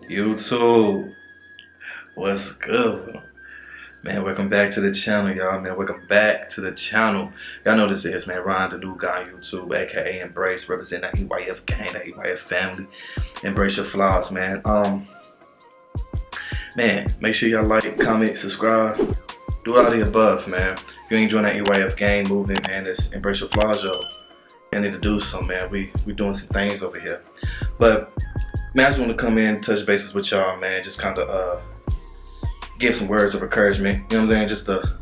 YouTube, what's good? Man, welcome back to the channel, y'all. Man, welcome back to the channel. Y'all know this is, man, Ryan, the new guy on YouTube, aka Embrace, representing that EYF gang, that EYF family. Embrace your flaws, man. Man, make sure y'all like, comment, subscribe. Do all the above, man. If you ain't joining that EYF gang movement, man, that's Embrace your flaws, yo. You need to do something, man. We doing some things over here. But man, I just want to come in, touch bases with y'all, man. Just kind of give some words of encouragement. You know what I'm saying? Just to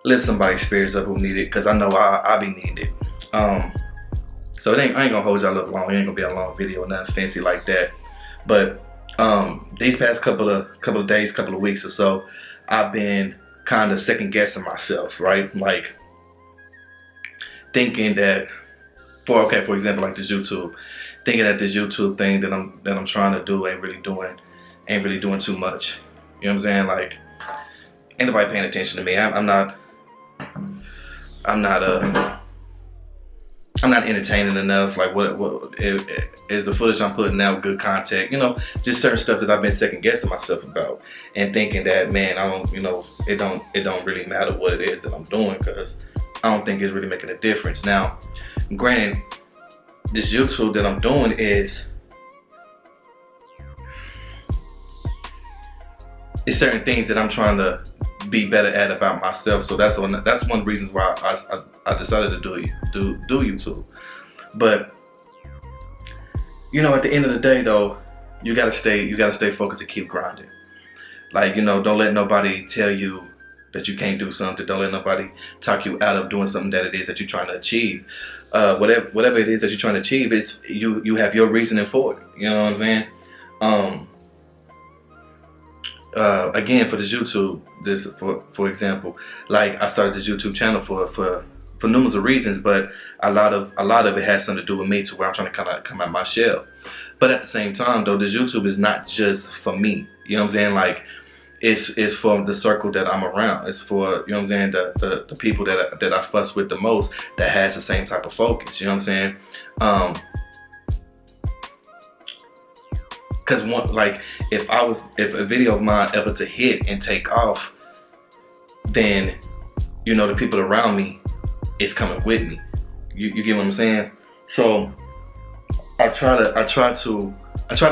lift somebody's spirits up who need it, because I know I be needing it. So I ain't gonna hold y'all up long. It ain't gonna be a long video, nothing fancy like that. But these past couple of days, couple of weeks or so, I've been kind of second guessing myself, right? Like thinking that, for example, like this YouTube. Thinking that this YouTube thing that I'm trying to do ain't really doing too much. You know what I'm saying? Like, ain't nobody paying attention to me. I'm not entertaining enough. Like, what is the footage I'm putting out good content? You know, just certain stuff that I've been second guessing myself about, and thinking that, man, I don't, you know, it don't really matter what it is that I'm doing, because I don't think it's really making a difference. Now, granted, this YouTube that I'm doing it's certain things that I'm trying to be better at about myself. So that's one of the reasons why I decided to do YouTube. But you know, at the end of the day, though, you gotta stay focused and keep grinding. Like, you know, don't let nobody tell you that you can't do something. Don't let nobody talk you out of doing something that it is that you're trying to achieve. Whatever it is that you're trying to achieve, is you have your reasoning for it. You know what I'm saying? Again, for this YouTube, for example, like I started this YouTube channel for numerous of reasons, but a lot of it has something to do with me, to where I'm trying to kind of come out my shell. But at the same time, though, this YouTube is not just for me. You know what I'm saying? Like, it's for the circle that I'm around. It's for, you know what I'm saying, the people that I fuss with the most, that has the same type of focus. You know what I'm saying? Because like, if a video of mine ever to hit and take off, then, you know, the people around me is coming with me. You get what I'm saying? So I try to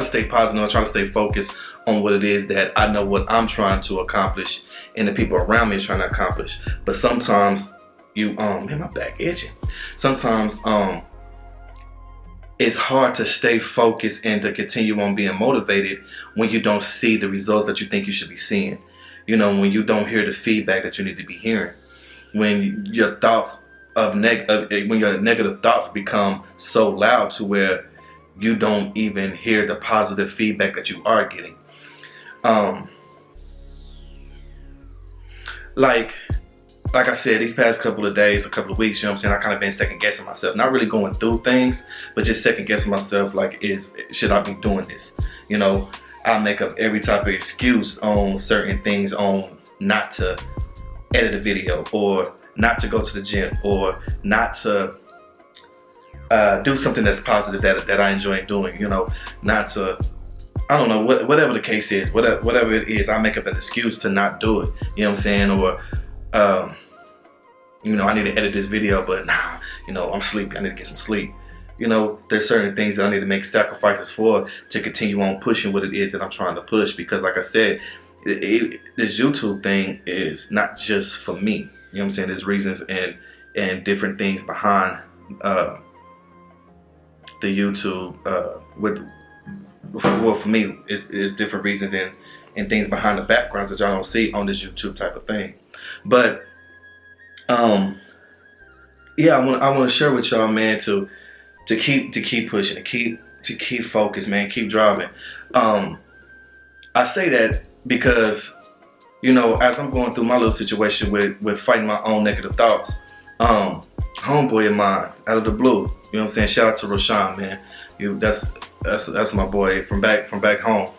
stay positive. I try to stay focused on what it is that I know what I'm trying to accomplish, and the people around me are trying to accomplish. But sometimes man, my back itching. Sometimes it's hard to stay focused and to continue on being motivated when you don't see the results that you think you should be seeing. You know, when you don't hear the feedback that you need to be hearing. When your thoughts when your negative thoughts become so loud to where you don't even hear the positive feedback that you are getting. Like I said, these past couple of days, a couple of weeks, you know what I'm saying, I kind of been second guessing myself. Not really going through things, but just second guessing myself, like, should I be doing this? You know, I make up every type of excuse on certain things, on not to edit a video, or not to go to the gym, or not to do something that's positive that I enjoy doing, you know, not to, I don't know, whatever the case is, whatever it is, I make up an excuse to not do it. You know what I'm saying? Or, you know, I need to edit this video, but nah, you know, I'm sleepy, I need to get some sleep. You know, there's certain things that I need to make sacrifices for to continue on pushing what it is that I'm trying to push. Because like I said, this YouTube thing is not just for me. You know what I'm saying? There's reasons and different things behind the YouTube. Well, for me, it's different reasons and things behind the backgrounds that y'all don't see on this YouTube type of thing. But yeah, I want to share with y'all, man, to keep pushing, to keep focused, man, keep driving. I say that because, you know, as I'm going through my little situation with fighting my own negative thoughts, homeboy of mine, out of the blue, you know what I'm saying, shout out to Roshan, man. That's my boy from back home.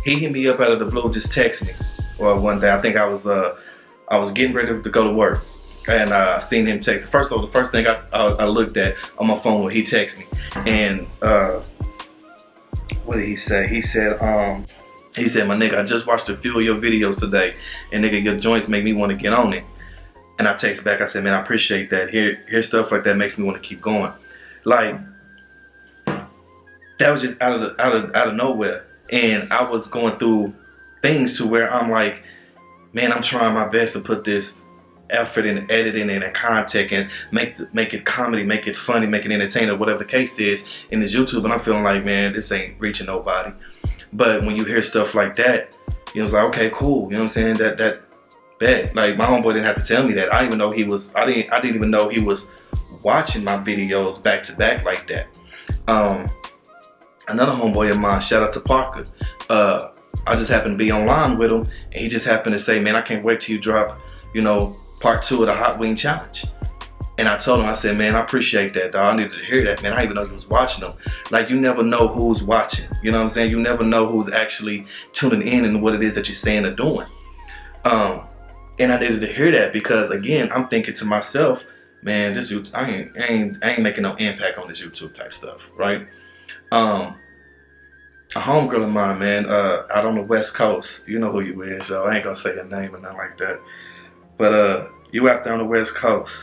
He hit me up out of the blue, just text me. Well, one day, I think I was getting ready to go to work, and I seen him text. The first thing I looked at on my phone when he texted me, and what did he say? He said, my nigga, I just watched a few of your videos today, and nigga, your joints make me want to get on it. And I text back, I said, man, I appreciate that. Here's stuff like that makes me want to keep going. Like, that was just out of nowhere. And I was going through things to where I'm like, man, I'm trying my best to put this effort in editing and in content and make it comedy, make it funny, make it entertaining, whatever the case is in this YouTube. And I'm feeling like, man, this ain't reaching nobody. But when you hear stuff like that, you know, it's like, okay, cool. You know what I'm saying? That like, my homeboy didn't have to tell me that. I didn't even know he was. I didn't even know he was watching my videos back to back like that. Another homeboy of mine, shout out to Parker. I just happened to be online with him, and he just happened to say, man, I can't wait till you drop, you know, part 2 of the Hot Wing Challenge. And I told him, I said, man, I appreciate that, dog. I needed to hear that, man. I didn't even know he was watching them. Like, you never know who's watching. You know what I'm saying? You never know who's actually tuning in and what it is that you're saying or doing. And I needed to hear that because, again, I'm thinking to myself, man, this YouTube, I ain't making no impact on this YouTube type stuff, right? A homegirl of mine, man, out on the West Coast, you know who you is, so I ain't gonna say your name or nothing like that. But you out there on the West Coast,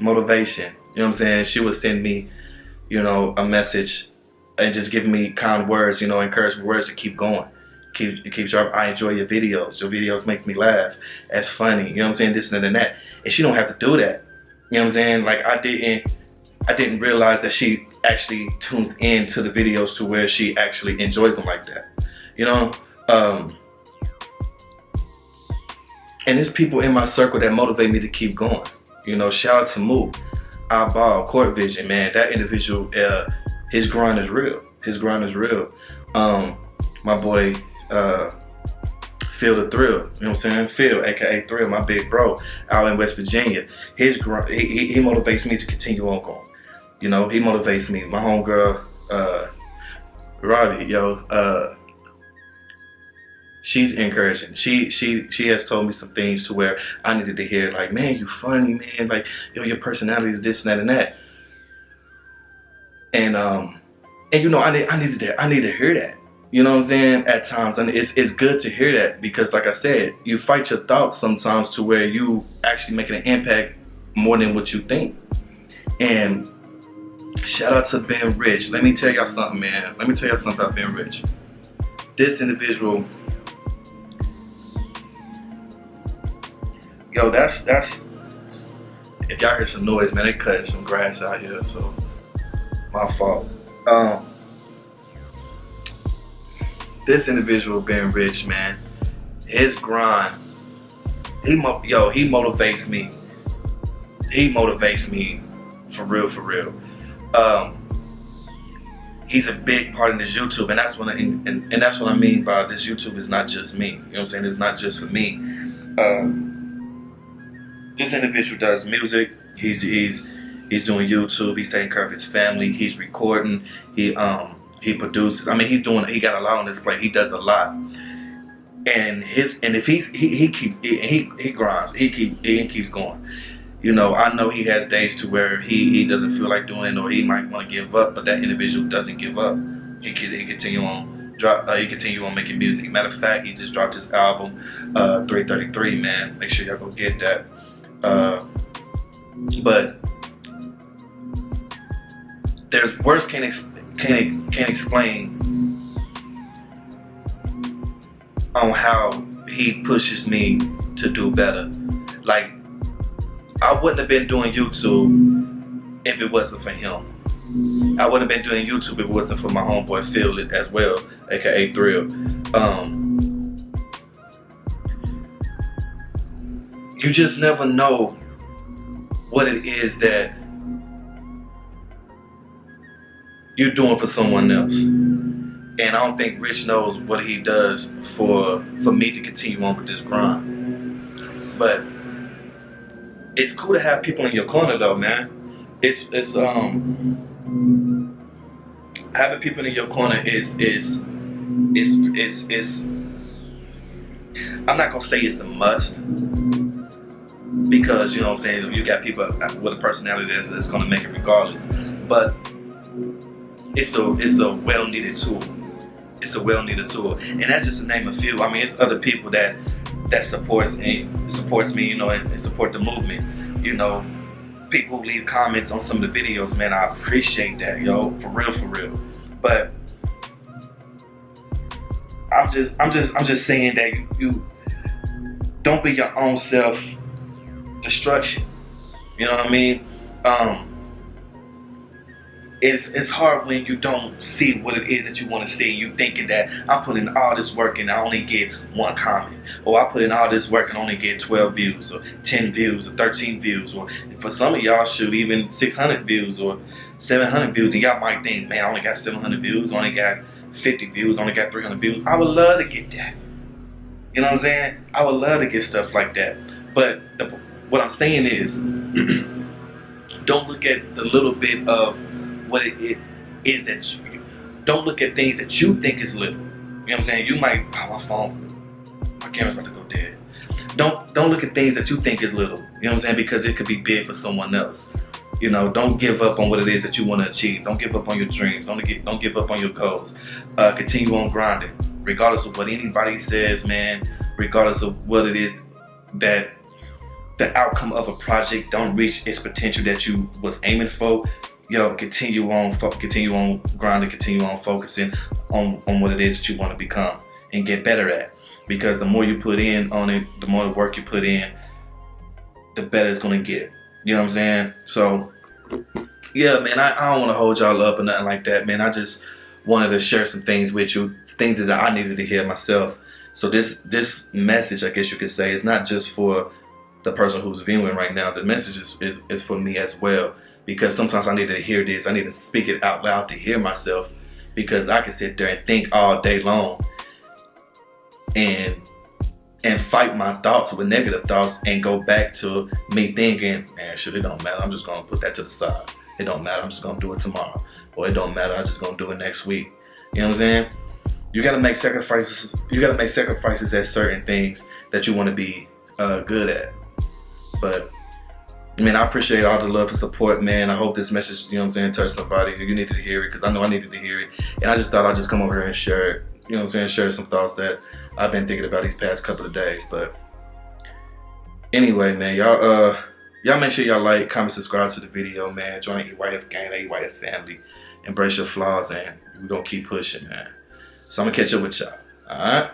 motivation, you know what I'm saying? She would send me, you know, a message and just give me kind words, you know, encouraging words to keep going. Keep sharp. I enjoy your videos. Your videos make me laugh. That's funny. You know what I'm saying? This and that. And she don't have to do that. You know what I'm saying? Like, I didn't realize that she actually tunes in to the videos to where she actually enjoys them like that. You know? And there's people in my circle that motivate me to keep going. You know, shout out to Moo, Eyeball, Court Vision, man. That individual, his grind is real. His grind is real. My boy, Feel the Thrill, you know what I'm saying? Phil, aka Thrill, my big bro, out in West Virginia. His grind, he motivates me to continue on going. You know, he motivates me. My homegirl, Robbie, yo, she's encouraging. She has told me some things to where I needed to hear, like, man, you funny, man. Like, yo, your personality is this and that and that. And you know, I need to hear that. You know what I'm saying? At times, and it's good to hear that because, like I said, you fight your thoughts sometimes to where you actually making an impact more than what you think. And shout out to Ben Rich. Let me tell y'all something, man. Let me tell y'all something about Ben Rich. This individual, yo, that's. If y'all hear some noise, man, they cutting some grass out here, so my fault. This individual, Ben Rich, man, his grind, he motivates me. He motivates me for real. He's a big part in this YouTube, and that's what I mean by this YouTube is not just me. You know what I'm saying? It's not just for me. This individual does music. He's doing YouTube. He's taking care of his family. He's recording. He produces. I mean, he got a lot on his plate. He does a lot, and if he grinds. He keeps going. You know, I know he has days to where he doesn't feel like doing it, or he might want to give up. But that individual doesn't give up. He continue on making music. Matter of fact, he just dropped his album 333. Man, make sure y'all go get that. But there's words can't explain on how he pushes me to do better. Like, I wouldn't have been doing YouTube if it wasn't for him. I wouldn't have been doing YouTube if it wasn't for my homeboy Phil as well, aka Thrill. You just never know what it is that you're doing for someone else. And I don't think Rich knows what he does for me to continue on with this grind. But it's cool to have people in your corner though, man. It's having people in your corner is I'm not gonna say it's a must, because you know what I'm saying, you got people with a personality that's gonna make it regardless. But it's a well-needed tool. It's a well-needed tool, and that's just to name a few. I mean, it's other people that supports me, you know, and support the movement. You know, people who leave comments on some of the videos, man. I appreciate that, yo, for real. But I'm just saying that you don't be your own self destruction. You know what I mean? It's hard when you don't see what it is that you want to see. You thinking that I'm putting all this work and I only get 1 comment, or I put in all this work and only get 12 views, or 10 views, or 13 views, or for some of y'all, shoot, even 600 views or 700 views, and y'all might think, man, I only got 700 views, only got 50 views, only got 300 views. I would love to get that. You know what I'm saying? I would love to get stuff like that. But what I'm saying is, don't look at the little bit of what it is that you don't look at things that you think is little. You know what I'm saying? You might, oh, my camera's about to go dead. Don't look at things that you think is little. You know what I'm saying? Because it could be big for someone else. You know, don't give up on what it is that you want to achieve. Don't give up on your dreams. Don't give up on your goals. Continue on grinding, regardless of what anybody says, man. Regardless of what it is that the outcome of a project don't reach its potential that you was aiming for. Yo, continue on grinding, continue on focusing on what it is that you want to become and get better at. Because the more you put in on it, the more work you put in, the better it's gonna get. You know what I'm saying? So, yeah, man, I don't want to hold y'all up or nothing like that, man. I just wanted to share some things with you, things that I needed to hear myself. So this message, I guess you could say, is not just for the person who's viewing right now. The message is for me as well. Because sometimes I need to hear this. I need to speak it out loud to hear myself. Because I can sit there and think all day long and fight my thoughts with negative thoughts and go back to me thinking, man, shit, it don't matter. I'm just gonna put that to the side. It don't matter. I'm just gonna do it tomorrow. Or it don't matter. I'm just gonna do it next week. You know what I'm saying? You gotta make sacrifices. You gotta make sacrifices at certain things that you want to be good at. But man, I appreciate all the love and support, man. I hope this message, you know what I'm saying, touched somebody. You needed to hear it, because I know I needed to hear it. And I just thought I'd just come over here and share it, you know what I'm saying, share some thoughts that I've been thinking about these past couple of days. But anyway, man, y'all make sure y'all like, comment, subscribe to the video, man. Join the EYF gang, the EYF family. Embrace your flaws, and we're gonna keep pushing, man. So I'm gonna catch up with y'all. Alright?